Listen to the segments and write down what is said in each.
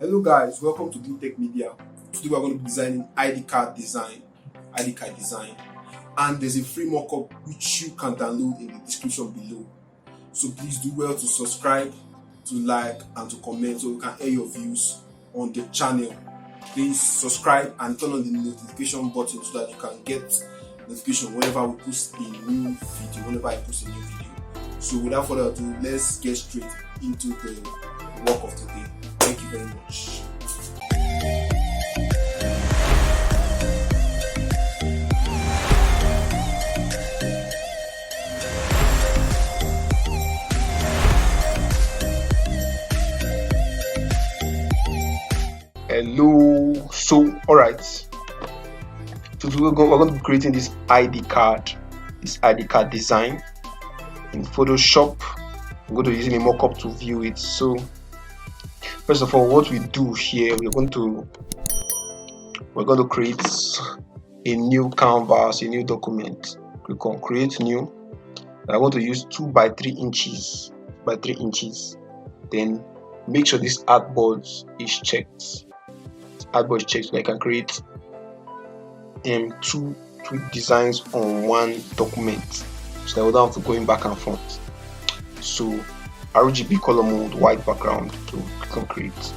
Hello guys, welcome to Blue Tech Media. Today we're going to be designing ID card design, and there's a free mockup which you can download in the description below. So please do well to subscribe, to like, and to comment so we can hear your views on the channel. Please subscribe and turn on the notification button so that you can get notification whenever we post a new video. So without further ado, let's get straight into the work of today. Thank you very much. Hello. So alright, today we're going to be creating this ID card design in Photoshop. I'm going to be using a mockup to view it. So first of all, what we do here, we're going to create a new canvas, a new document. Click on create new. I want to use 2 by 3 inches by 3 inches. Then make sure this artboard is checked. Artboard is checked so I can create two designs on one document, so that we don't have to going back and forth. So RGB color mode, white background, to click on create.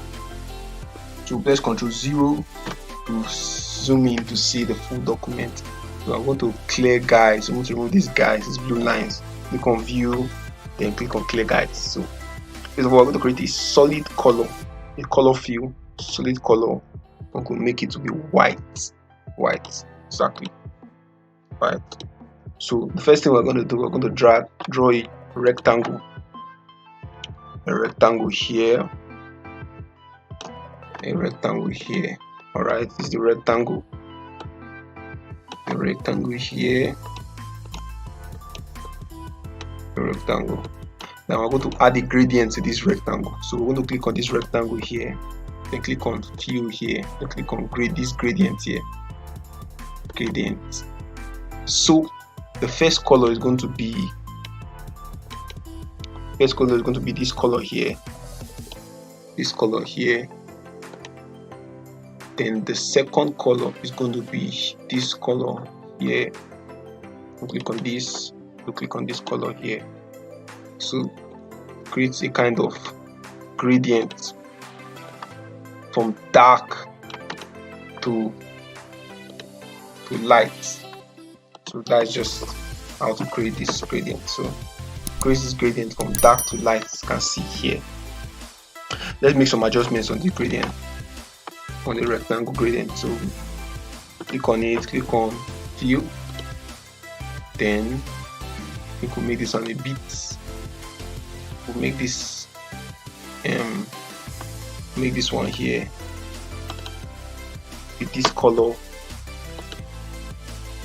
So press Ctrl 0 to zoom in to see the full document. So I want to clear guides. I want to remove these guides, these blue lines. Click on view, then click on clear guides. So first of all, I'm going to create a solid color, a color fill, solid color. I'm going to make it to be white, exactly white. So the first thing we're going to do, we're going to draw a rectangle here, all right. This is the rectangle here, now we're going to add a gradient to this rectangle. So we're going to click on this rectangle here, then click on fill here, then click on this gradient here, gradient. So the first color is going to be this color here, then the second color is going to be this color here. We'll click on this, click on this color here. So creates a kind of gradient from dark to light. So that's just how to create this gradient. So create this gradient from dark to light, as you can see here. Let's make some adjustments on the gradient, on the rectangle gradient. So click on it, click on view, then we could make this on a bit. We'll make this one here with this color,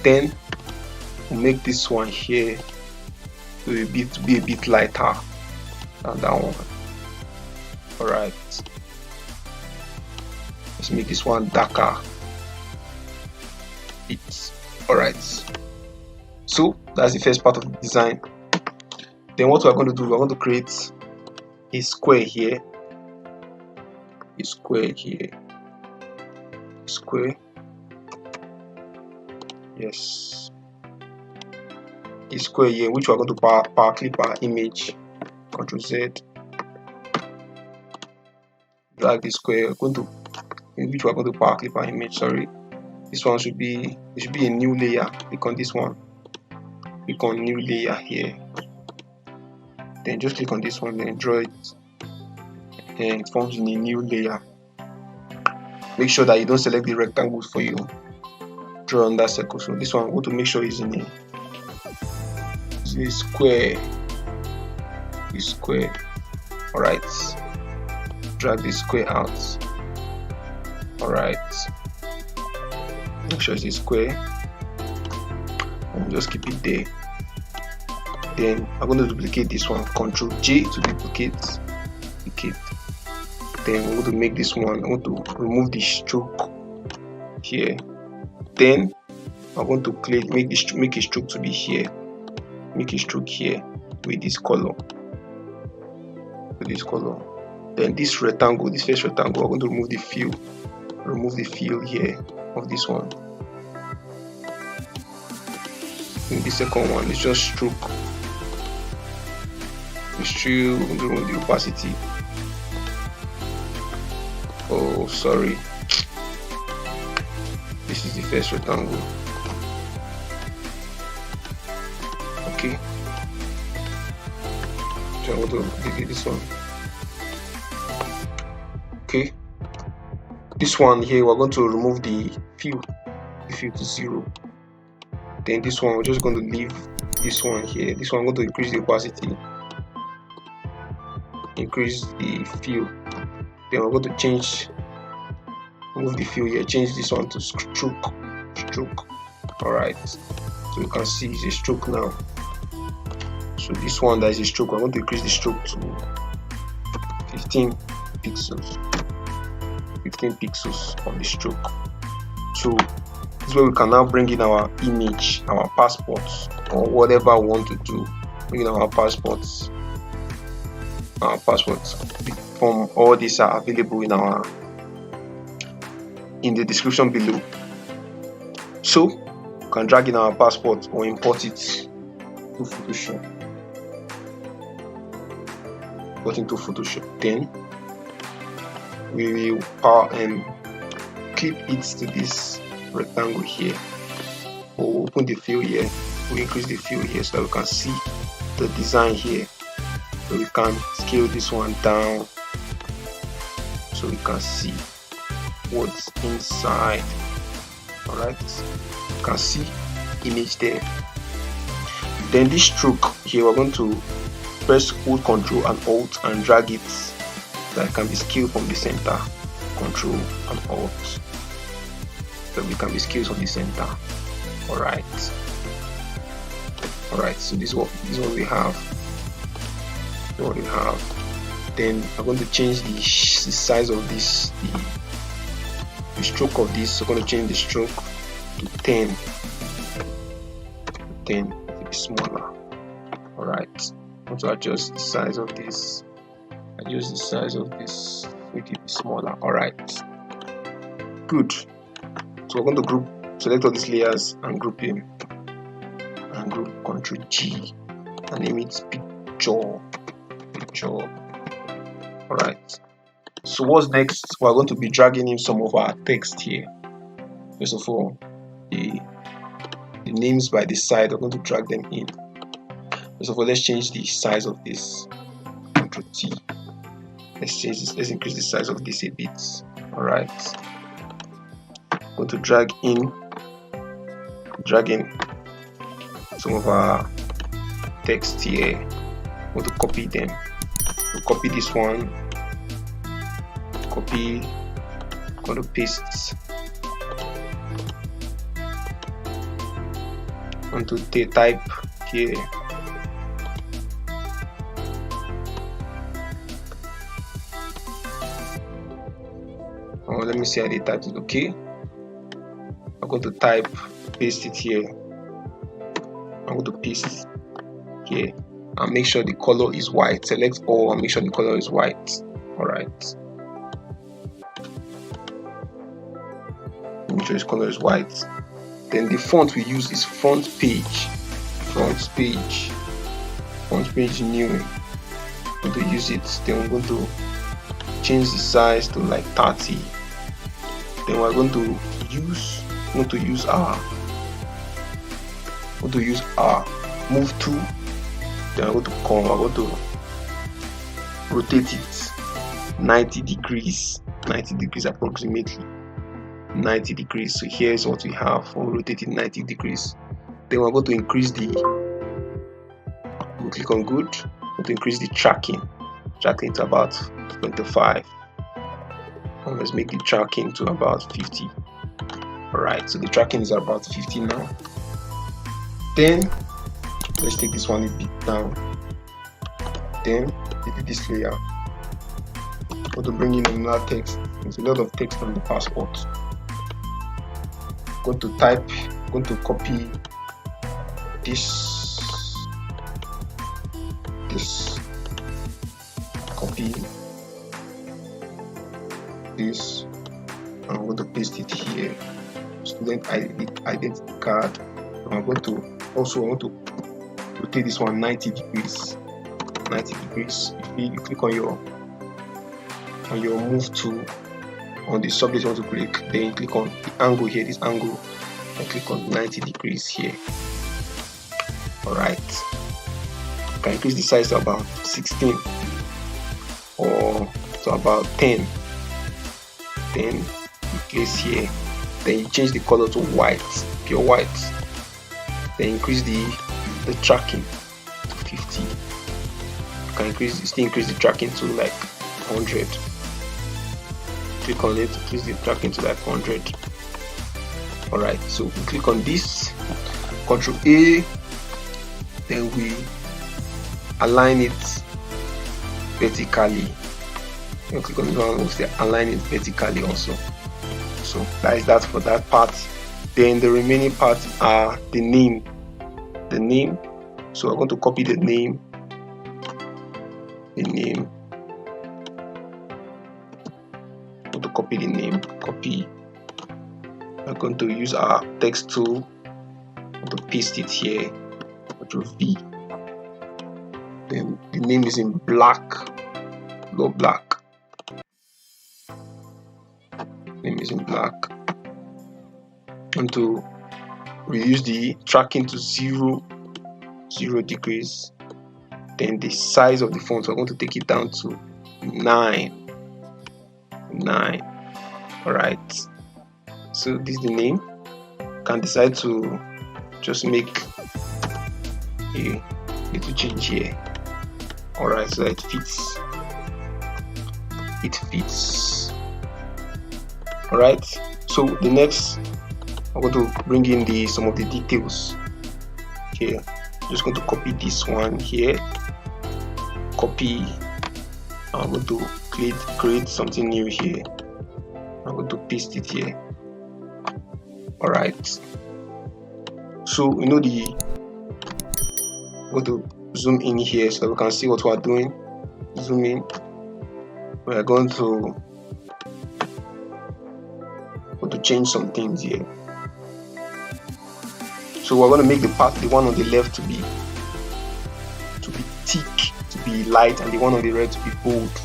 then we'll make this one here to be a bit lighter than that one. All right, let's make this one darker. All right, so that's the first part of the design. Then what we're going to do, we're going to create a square here, yes, a square here, which we're going to power clip our image. Ctrl Z, drag the square, which we're going to power clip our image. Sorry, this one should be a new layer. Click on this one, click on new layer here, then just click on this one, then draw it, and it forms in a new layer. Make sure that you don't select the rectangles for you, draw on that circle. So this one I want to make sure is in a square. All right, drag the square out. All right, make sure it's a square, and just keep it there. Then I'm going to duplicate this one, Ctrl J to duplicate. Then I'm going to make this one, I want to remove the stroke here. Then I'm going to make a stroke to be here, make a stroke here with this color. Then this rectangle, this first rectangle, we're going to remove the fill. Remove the fill here of this one. In the second one, it's just stroke. It's true, we're going to remove the opacity. Oh, sorry. This is the first rectangle. Okay. So I'm going to delete this one. Okay. This one here, we're going to remove the fill to 0. Then this one, we're just going to leave this one here. This one, I'm going to increase the opacity, increase the fill. Then we're going to change, remove the fill here, change this one to stroke. Alright, so you can see it's a stroke now. So this one that is a stroke, we're going to increase the stroke to 15 pixels. 15 pixels on the stroke. So this is where we can now bring in our image, our passports, or whatever we want to do. Bring in our passports. Our passports from all these are available in the description below. So we can drag in our passport or import it to Photoshop. Put into Photoshop. Then we will clip it to this rectangle here. Or open the fill here. We increase the fill here so that we can see the design here. So we can scale this one down so we can see what's inside. Alright, you can see image there. Then this stroke here, we're going to press hold Ctrl and Alt and drag it so that it can be scaled from the center. Ctrl and Alt so we can be scaled from the center. Alright, so this is what we have. Then I'm going to change the size of this, the stroke of this. So I'm going to change the stroke to 10. 10, to be smaller. Alright, I want to adjust the size of this. Adjust the size of this, make it smaller. Alright, good. So we're going to select all these layers and group them, and group Ctrl G and name it picture. Alright, so what's next? We're going to be dragging in some of our text here. First of all, the names by the side, we're going to drag them in. First of all, let's change the size of this. Ctrl T. Let's change this, let's increase the size of this a bit. Alright, I'm going to drag in some of our text here. I'm going to copy them. So copy this one, copy, I'm going to paste, I'm going to type here. Oh, let me see how they type it. Okay, I'm going to type, paste it here. I'm going to paste here. And make sure the color is white. Select all and make sure the color is white. Alright. Make sure this color is white. Then the font we use is front page. Front page new. I'm going to use it. Then we're going to change the size to like 30. Then we're going to use our move tool. Then I'm going to rotate it 90 degrees approximately. 90 degrees. So here's what we have. We'll rotate it 90 degrees. Then we're going to increase we'll click on good. We'll increase the tracking to about 25. And let's make the tracking to about 50. Alright, so the tracking is about 50 now. Then let's take this one a bit down. Then delete this layer. I'm going to bring in another text. There's a lot of text on the passport. I'm going to copy this. Copy. this. I'm going to paste it here. Student identity card. I'm going to also want to rotate this one 90 degrees. 90 degrees. You click on your move tool on the subject you want to click, then you click on the angle here, this angle, and click on 90 degrees here. Alright, you can increase the size to about 16 or to about 10. Then you place here, then you change the color to white, pure white. Then increase the tracking to 50. You can still increase the tracking to like 100. Click on it, increase the tracking to like 100. Alright, so we click on this, Ctrl A, then we align it vertically. You click on this one, we'll say align it vertically also. So that is that for that part. Then the remaining parts are the name. So I'm going to copy the name. I'm going to copy the name. Copy. I'm going to use our text tool. I'm going to paste it here. Ctrl V. Then the name is in black. Low black. Name is in black. And to reduce the tracking to 0 degrees, then the size of the font, so I'm going to take it down to 9. Alright, so this is the name. You can decide to just make a little change here. Alright, so that it fits. Alright, so the next, I'm going to bring in some of the details here. I'm just going to copy this one here. Copy. I'm going to create something new here. I'm going to paste it here. Alright. So I'm going to zoom in here so that we can see what we are doing. Zoom in. We are going to change some things here. So we're going to make the one on the left to be thick, to be light, and the one on the right to be bold.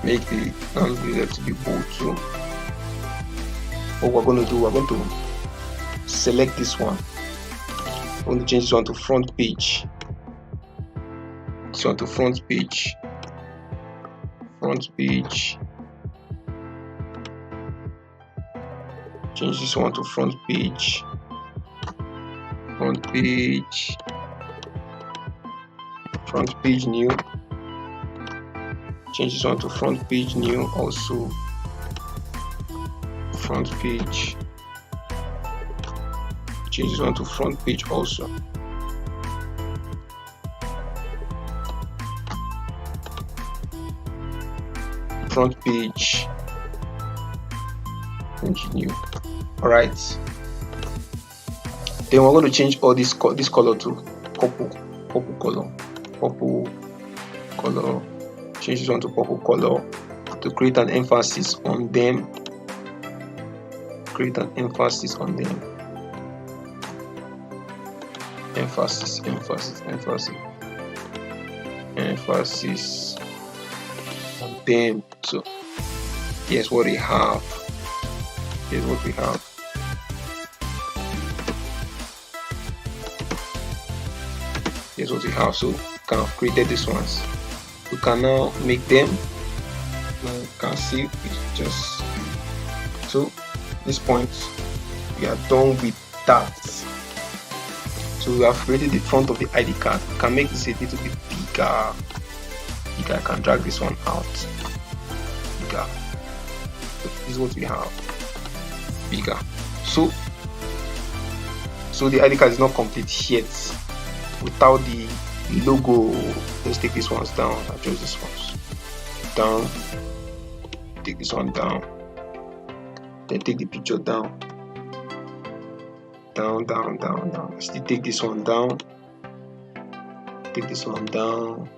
Make the one on the left to be bold too. What we're going to do, we're going to select this one. I'm going to change this one to front page. This one to front page. Change this one to front page. Front page new. Change this one to front page new also. Front page. Change this one to front page also. Front page. Continue. Alright. Then we're going to change all this color to purple color. Change this one to purple color to create an emphasis on them. Emphasis on them. So here's what we have. So we kind of created these ones. We can now make them. Now you can see it's just so this point we are done with that. So we have created the front of the ID card. We can make this a little bit bigger. I can drag this one out bigger. So this is what we have. Bigger. So the ID card is not complete yet without the logo. Let's take these ones down. Adjust these ones down. Take this one down. Then take the picture down. Down. Still take this one down. take this one down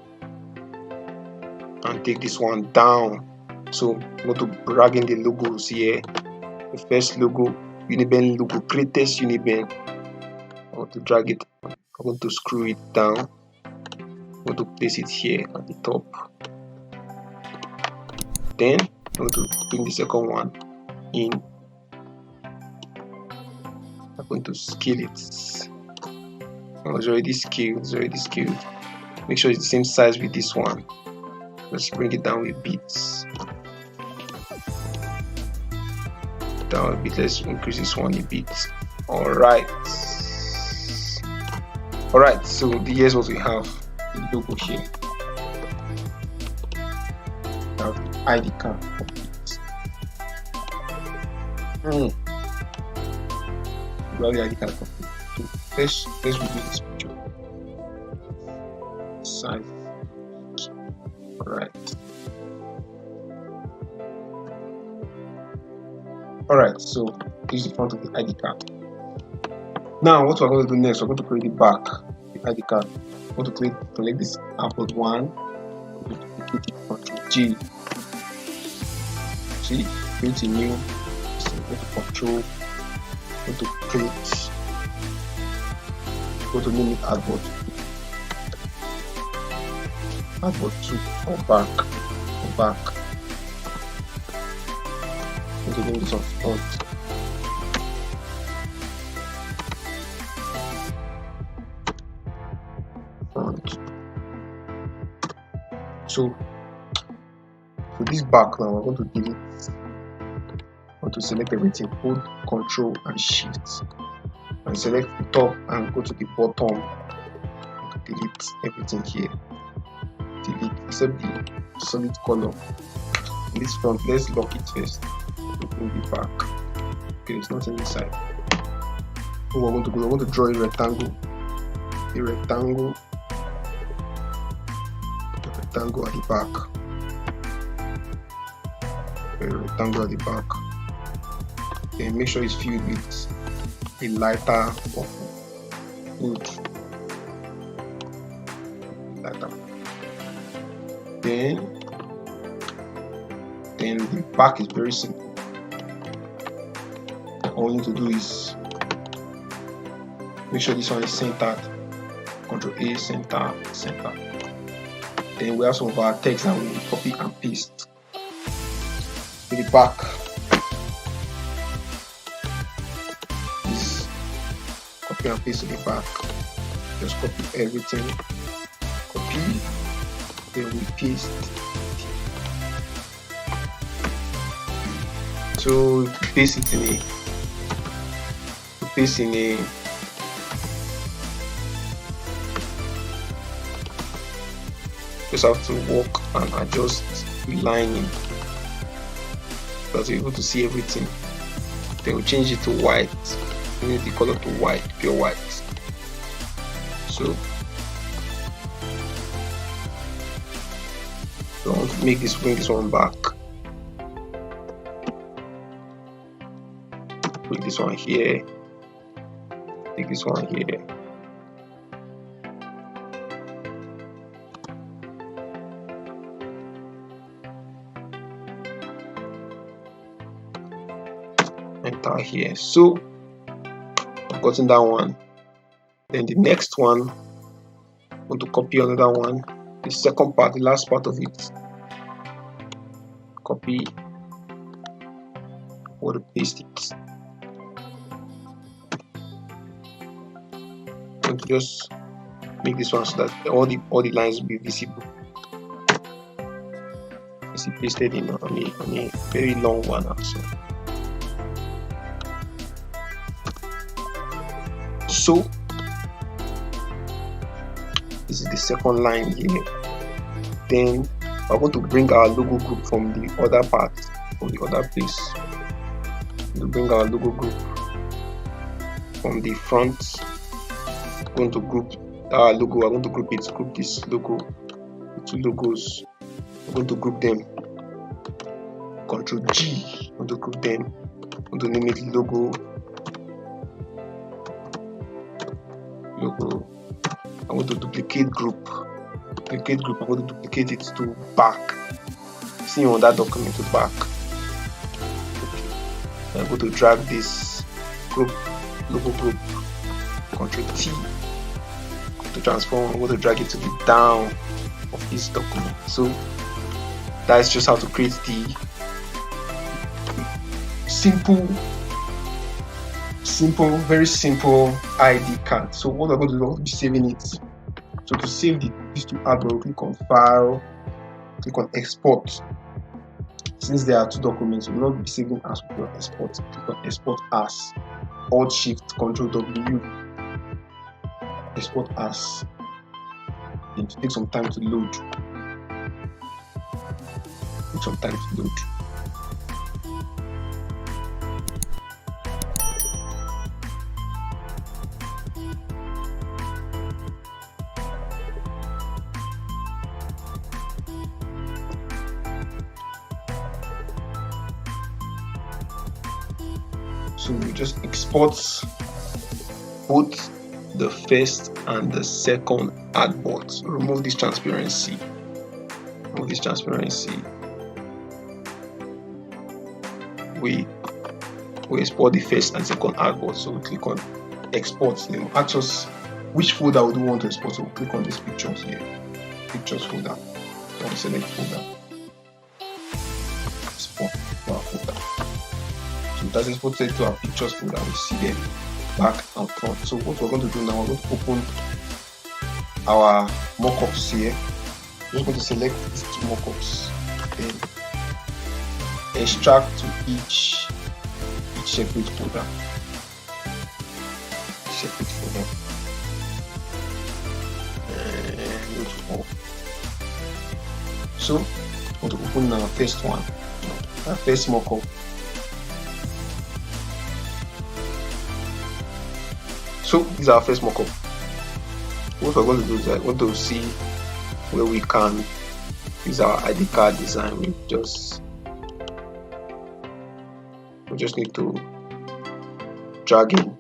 and take this one down. So I'm going to drag in the logos here. The first logo, Uniben logo, greatest Uniben. I want to drag it. I'm going to screw it down. I'm going to place it here at the top. Then I'm going to bring the second one in. I'm going to scale it. Oh, it's already scaled. It's already scaled. Make sure it's the same size with this one. Let's bring it down with bits. Down a bit. Let's increase this one a bit. Alright. Alright, so here's what we have. The logo here. Now the ID card complete. We have the ID card complete. So let's reduce this picture. Size. Alright, so this is the front of the ID card. Now what we're going to do next, we're going to create the back of the ID card. We're going to select this output 1, Ctrl G. See, create a new, so go to Control, go to create, go to name it Adboard 2 or back. Go to name this on front. So for this back now, we're going to delete. I want to select everything, hold Control and Shift, and select the top and go to the bottom. Delete everything here. Delete except the solid color. In this front, let's lock it first. Bring it back. Okay, there's nothing inside. So we're going to go. I want to draw a rectangle. A rectangle at the back. A rectangle at the back. Then make sure it's filled with a lighter purple. Good. Lighter. Then the back is very simple. All you need to do is make sure this one is centered. Ctrl A, center. Then we have some of our text that we will copy and paste to the back. This copy and paste to the back. Just copy everything. Copy. Then we paste. So paste it in a just have to work and adjust the lining because you're able to see everything. Then we change it to white. We need the color to white, pure white. So I want to bring this one back. Put this one here. Take this one here. Enter here. So I've gotten that one. Then the next one, I want to copy another one. The second part, the last part of it. Copy. I want to paste it. I want to just make this one so that all the lines will be visible. It's pasted in on a very long one also. So this is the second line here. Then we're going to bring our logo group from the other part, from the other place. To bring our logo group from the front. I'm going to group our logo. I'm going to group this logo, the two logos. I'm going to group them. Ctrl G. I'm going to group them. I'm going to name it logo. I'm going to duplicate group. I'm going to duplicate it to back. See on that document to back. Okay. I'm going to drag this group, logo group, Control T to transform. I'm going to drag it to the down of this document. So that's just how to create the very simple ID card. So what I'm going to do, I'm going to be saving it. So to save these two artwork, click on File, click on Export. Since there are two documents, we will not be saving as we will export. Click on Export As. Alt Shift Control W. Export as. It will take some time to load. Take some time to load. So we just export both the first and the second artboard. So remove this transparency. We export the first and second artboard. So we click on export. Then we'll ask us which folder would we want to export. So we'll click on these pictures here. Pictures folder. So we'll select folder. Export to our folder. So that's exported to our pictures folder. We see them back and front. So what we're going to do now, we're going to open our mockups here. We're going to select these two mockups, then extract to each separate folder. And go to all. So we're going to open our first one, our first mockup. So this is our first mockup. What we're going to do is I want to see where we can use our ID card design. We just need to drag in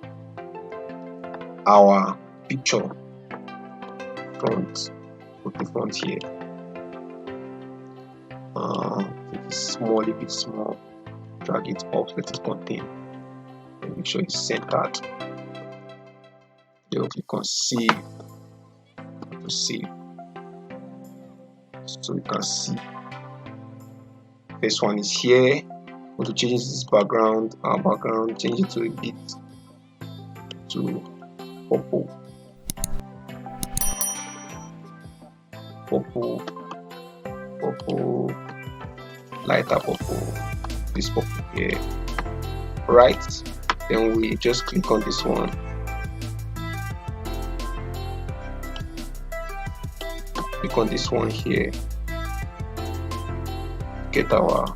our picture front, put the front here. It's small, a bit small. Drag it up, let it contain, and make sure it's centered. Then click on save to save. So you can see first one is here. I'm going to change this background, our background, change it to a bit to purple, lighter purple, this purple here, right? Then we just click on this one. Click on this one here. Get our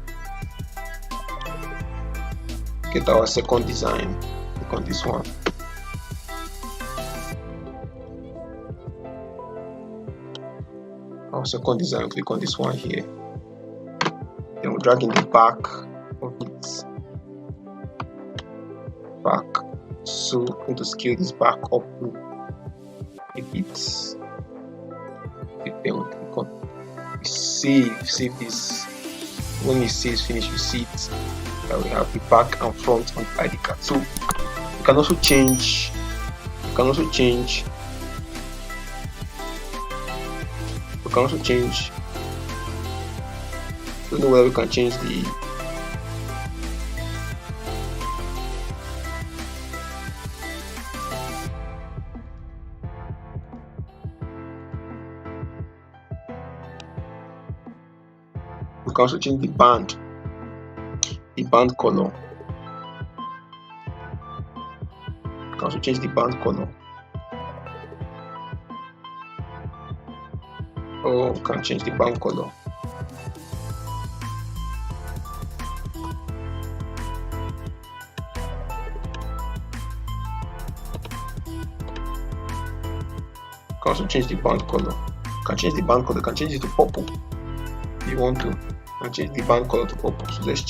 second design. Click on this one. Our second design. Click on this one here. Then we'll drag in the back of it. Back. So I'm going to scale this back up a bit. Then we'll click on save this. When you save finish, you see it that we have the back and front on ID card. So you can also change don't know whether we can change the band color. You can also change the band color. Or you can change the band color. You can also change the band color. You can change the band color. You can change it to purple if you want to. And change the band color to purple. So let's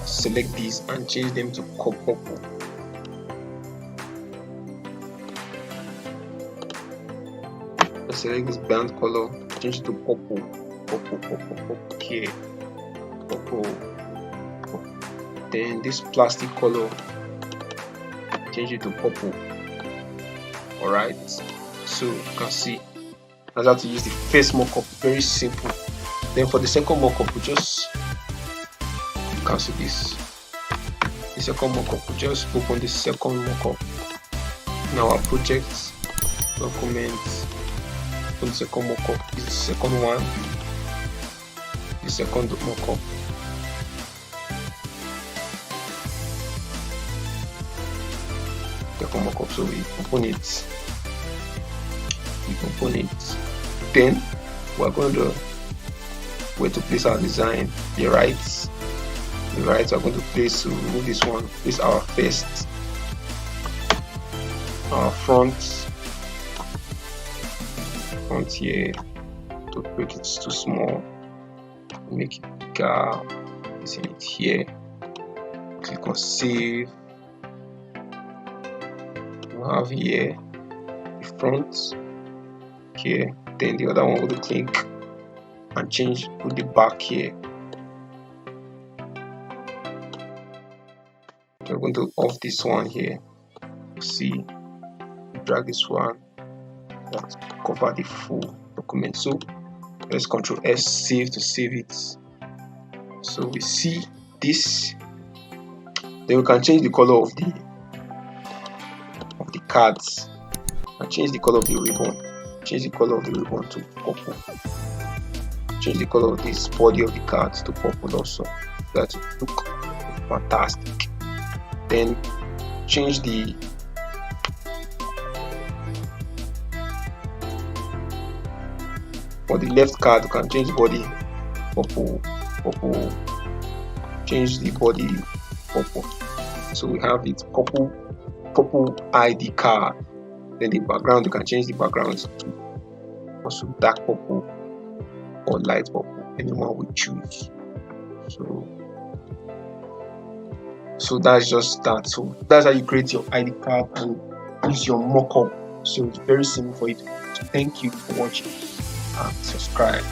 select these and change them to purple. I select this band color, change it to purple, here, purple. Then this plastic color, change it to purple. Alright, so you can see that's how to use the first mockup. Very simple. Then for the second mockup, we just cancel this. The second mockup, we just open the second mockup in our project document. Open the second mockup. This is the second one. The second mockup. Second mockup. So we open it. Then we're going to where to place our design. The right we're going to place to remove this one. This is our first, our front here. To break it too small, make it bigger. Placing it here. Click on save. We have here the front here. Then the other one will click and change, put the back here. We're going to off this one here. See, drag this one, let's cover the full document. So let's Ctrl S, save to save it. So we see this. Then we can change the color of the cards and change the color of the ribbon. Change the color of the ribbon to purple. Change the color of this body of the cards to purple also. That will look fantastic. Then change the for the left card, you can change the body purple. Change the body purple. So we have it purple ID card. Then the background, you can change the background to also dark purple or light purple, anyone we choose. So that's just that. So that's how you create your ID card and use your mockup. So it's very simple for you. So thank you for watching and subscribe.